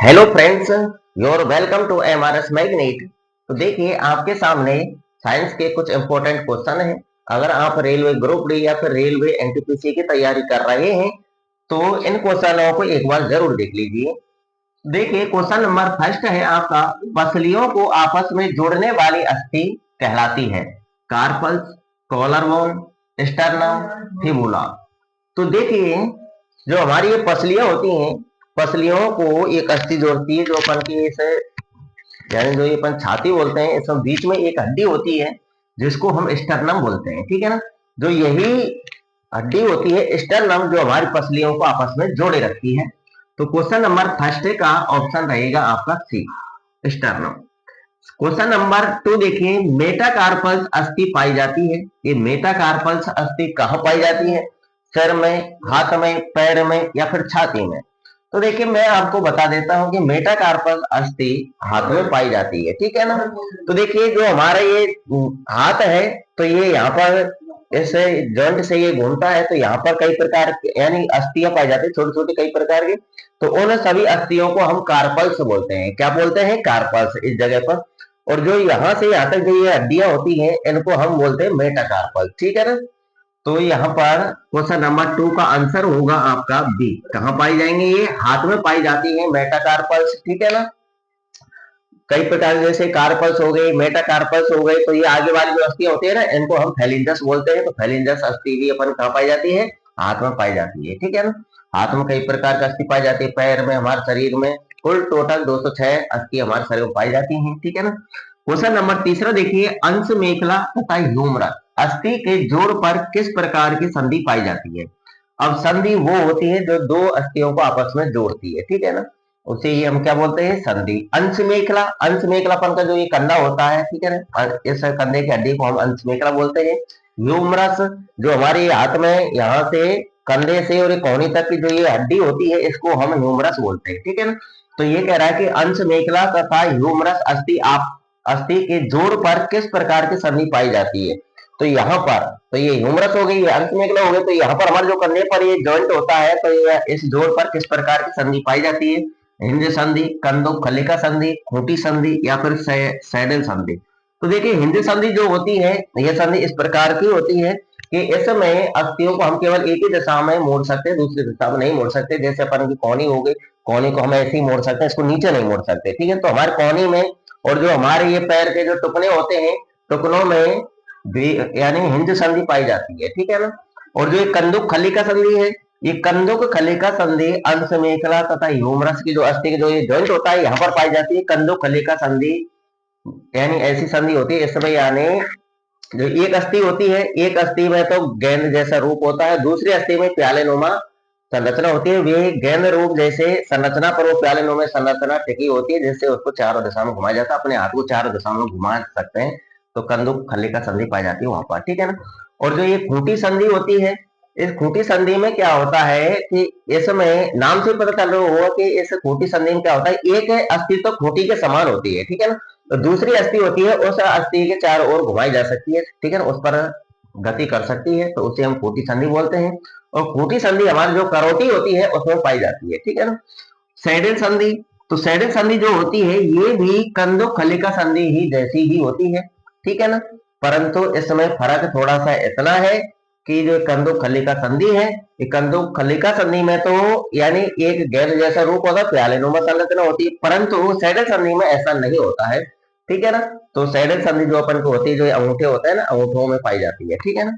Hello friends, your welcome to MRS Magnet. तो देखिए आपके सामने साइंस के कुछ इंपॉर्टेंट क्वेश्चन हैं। अगर आप रेलवे ग्रुप डी या फिर रेलवे एनटीपीसी की तैयारी कर रहे हैं तो इन क्वेश्चनों को एक बार जरूर देख लीजिए। देखिए क्वेश्चन नंबर फर्स्ट है आपका, पसलियों को आपस में जोड़ने वाली अस्थि कहलाती है? Carpals, collarbone, sternum, fibula. तो देखिए जो हमारी ये पसलियां होती हैं, पसलियों को एक अस्थि जोड़ती है, जो अपन की इसे यानी जो ये अपन छाती बोलते हैं, इसमें बीच में एक हड्डी होती है जिसको हम स्टर्नम बोलते हैं, ठीक है ना। जो यही हड्डी होती है स्टर्नम, जो हमारी पसलियों को आपस में जोड़े रखती है। तो क्वेश्चन नंबर फर्स्ट का ऑप्शन रहेगा आपका सी, स्टर्नम। क्वेश्चन नंबर टू देखिए, मेटाकार्पल्स अस्थि पाई जाती है। ये मेटाकार्पल्स अस्थि कहाँ पाई जाती है? सिर में, हाथ में, पैर में या फिर छाती में? तो देखिए मैं आपको बता देता हूं कि मेटाकार्पल अस्थि हाथ में पाई जाती है, ठीक है ना। तो देखिए जो हमारा ये हाथ है, तो ये यहाँ पर ऐसे जॉइंट से ये घूमता है, तो यहाँ पर कई प्रकार यानी अस्थियां पाई जाती है, छोटी छोटी कई प्रकार की। तो उन सभी अस्थियों को हम कार्पल्स बोलते हैं। क्या बोलते हैं? कार्पल्स इस जगह पर। और जो यहाँ से यहाँ तक जो ये हड्डियां होती हैं, इनको हम बोलते हैं मेटाकार्पल, ठीक है ना। तो यहाँ पर क्वेश्चन नंबर टू का आंसर होगा आपका बी। कहाँ पाई जाएंगे? ये हाथ में पाई जाती है मेटाकार्पल्स, ठीक है ना। कई प्रकार जैसे कार्पल्स हो गए, मेटाकार्पल्स हो गए, तो ये आगे वाली जो अस्थियां होती है ना, इनको हम फेलिंजस बोलते हैं। तो फेलिंजस अस्थि भी अपन कहाँ पाई जाती है? हाथ में पाई जाती है, ठीक है ना। हाथ में कई प्रकार का अस्थि पाई जाती है, पैर में, हमारे शरीर में कुल टोटल 206 अस्थि हमारे शरीर में पाई जाती है, ठीक है ना। क्वेश्चन नंबर तीसरा देखिए, अंश मेखला तथा ह्यूमरस अस्थि के जोड़ पर किस प्रकार की संधि पाई जाती है? अब संधि वो होती है जो दो अस्थियों को आपस में जोड़ती है, ठीक है ना। उसे ही हम क्या बोलते हैं? संधि। अंश मेखला, अंश मेखलापन का जो ये कंधा होता है, ठीक है ना, इस कंधे की हड्डी को हम अंश मेखला बोलते हैं। ह्यूमरस, जो हमारे हाथ में यहाँ से कंधे से और कोहनी तक की जो ये हड्डी होती है, इसको हम ह्यूमरस बोलते हैं, ठीक है ना। तो ये कह रहा है कि अंश मेखला तथा ह्यूमरस अस्थि के जोड़ पर किस प्रकार की संधि पाई जाती है? तो यहाँ पर तो ये ह्यूमरस हो गई, ये अंश मेखला हो गई, तो यहाँ पर हमारे जो कंधे पर ये जॉइंट होता है, तो ये इस जोड़ पर किस प्रकार की संधि पाई जाती है? हिंज संधि, कंदुक खलिका संधि, खूंटी संधि या फिर सैडल संधि। तो देखिए हिंज संधि जो होती है, यह संधि इस प्रकार की होती है कि इसमें अस्थियों को हम केवल एक ही दिशा में मोड़ सकते हैं, दूसरी दिशा में नहीं मोड़ सकते। जैसे अपन की कोहनी हो गई, कोहनी को हम ऐसे ही मोड़ सकते हैं, इसको नीचे नहीं मोड़ सकते, ठीक है। तो हमारे कोहनी में और जो हमारे ये पैर के जो टुकने होते हैं, टुकनों में भी यानी हिंज संधि पाई जाती है, ठीक है ना। और जो ये कंदुक खलिका संधि है, ये कंदुक खलिका संधि अंश मेखला तथा ह्यूमरस की जो अस्थि की जो ये जॉइंट होता है, यहाँ पर पाई जाती है कंदुक खलिका संधि। यानी ऐसी संधि होती है इसमें, यानी जो एक अस्थि होती है, एक अस्थि में तो गेंद जैसा रूप होता है, दूसरी अस्थि में प्यालेनुमा संरचना होती है। वे गेंद रूप जैसे संरचना पर वो प्यालेनुमा संरचना टिकी होती है, जिससे उसको चारों दिशा में घुमाया जाता है। अपने हाथ को चारों दिशा में घुमा सकते हैं, तो कंदुक खलिका संधि पाई जाती है वहां पर, ठीक है ना। और जो ये खूंटी संधि होती है, इस खूंटी संधि में क्या होता है कि इसमें नाम से पता चल रहा होगा कि इस खूंटी संधि में क्या होता है, एक अस्थि तो खूंटी के समान होती है, ठीक है ना। तो दूसरी अस्थि होती है, उस अस्थि के चारों ओर घुमाई जा सकती है, ठीक है ना, उस पर गति कर सकती है, तो उसे हम खूंटी संधि बोलते हैं। और खूंटी संधि हमारी जो करोटी होती है उसमें पाई जाती है, ठीक है ना। सैडल संधि, तो सैडल संधि जो होती है, ये भी कंदुक खलिका संधि ही जैसी ही होती है, ठीक है ना। परंतु इसमें फर्क थोड़ा सा इतना है कि जो कंदुक खलिका संधि है, ये कंदुक खलिका संधि में तो यानी एक गेंद जैसा रूप होता है, प्यालेनुमा संरचना होती है, परंतु सैडल संधि में ऐसा नहीं होता है, ठीक है ना। तो सैडल संधि जो अपन को होती है, जो अंगूठे होते हैं ना, अंगूठों में पाई जाती है, ठीक है ना।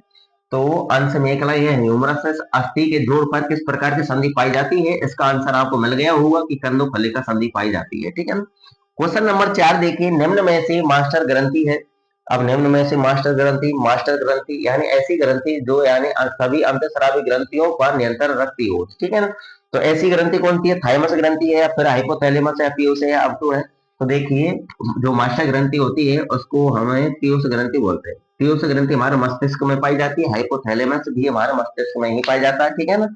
तो अंश मेखला यह न्यूमरस अस्थि के जोड़ पर किस प्रकार की संधि पाई जाती है? इसका आंसर आपको मिल गया होगा कि कंदुक खलिका संधि पाई जाती है, ठीक है ना। क्वेश्चन नंबर 4 देखिए, निम्न में से मास्टर ग्रंथि है। अब निम्न में से मास्टर ग्रंथि यानी ऐसी ग्रंथि जो यानी सभी अंतःस्रावी ग्रंथियों पर नियंत्रण रखती हो, ठीक है ना। तो ऐसी ग्रंथि कौन सी है? थाइमस ग्रंथि है या फिर हाइपोथैलेमस है, पीयूष है या अब्टू है? तो देखिए जो मास्टर ग्रंथि होती है उसको हमें पीयूष ग्रंथि बोलते हैं। पीयूष ग्रंथि हमारे मस्तिष्क में पाई जाती है, हाइपोथैलेमस भी हमारे मस्तिष्क में ही पाई जाता है, ठीक है ना।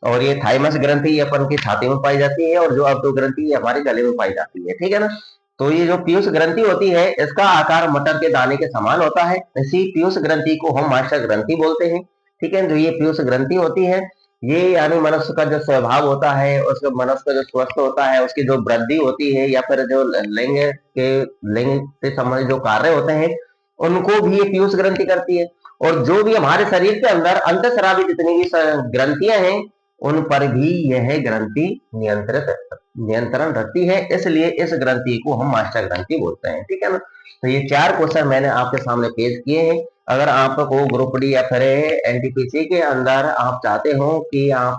और ये थाइमस ग्रंथि ये अपन की छाती में पाई जाती है, और जो अब्टू ग्रंथि ये हमारे गले में पाई जाती है, ठीक है ना। तो ये जो पीयूष ग्रंथि होती है, इसका आकार मटर के दाने के समान होता है। इसी पीयूष ग्रंथि को हम मास्टर ग्रंथि बोलते हैं, ठीक है। जो ये पीयूष ग्रंथि होती है, ये यानी मनुष्य का जो स्वभाव होता है, उस मनुष्य का जो स्वस्थ होता है, उसकी जो वृद्धि होती है या फिर जो लिंग से संबंधित जो कार्य होते हैं, उनको भी ये पीयूष ग्रंथि करती है। और जो भी हमारे शरीर के अंदर अंतःस्रावी जितनी भी ग्रंथियां हैं, उन पर भी यह ग्रंथि नियंत्रण रखती है। इसलिए इस ग्रंथि को हम मास्टर ग्रंथि बोलते हैं। ठीक है ना। तो ये 4 क्वेश्चन मैंने आपके सामने पेश किए हैं। अगर आपको ग्रुप डी या फिर एनटीपीसी के अंदर आप चाहते हो कि आप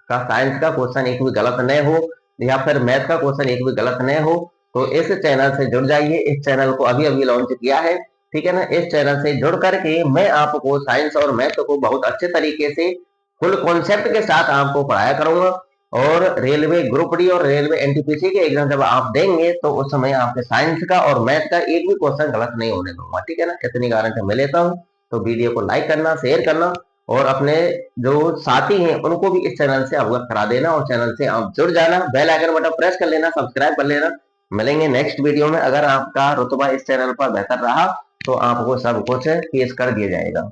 का साइंस का क्वेश्चन एक भी गलत न हो या फिर मैथ का क्वेश्चन एक भी गलत न हो, तो इस चैनल से जुड़ जाइए। इस चैनल को अभी अभी लॉन्च किया है। ठीक है ना। इस चैनल से जुड़ करके मैं आपको साइंस और मैथ को बहुत अच्छे तरीके से फुल कॉन्सेप्ट के साथ आपको पढ़ाया करूंगा। और रेलवे ग्रुप डी और रेलवे एनटीपीसी के एग्जाम जब आप देंगे तो उस समय आपके साइंस का और मैथ का एक भी क्वेश्चन गलत नहीं होने दूंगा। ठीक है ना। इतनी गारंटी मैं लेता हूँ। तो वीडियो को लाइक करना, शेयर करना और अपने जो साथी हैं उनको भी इस चैनल से अवगत करा देना और चैनल से आप जुड़ जाना। बेल आइकन बटन प्रेस कर लेना, सब्सक्राइब कर लेना। मिलेंगे नेक्स्ट वीडियो में। अगर आपका रुतबा इस चैनल पर बेहतर रहा तो आपको सब कुछ पेश कर दिया जाएगा।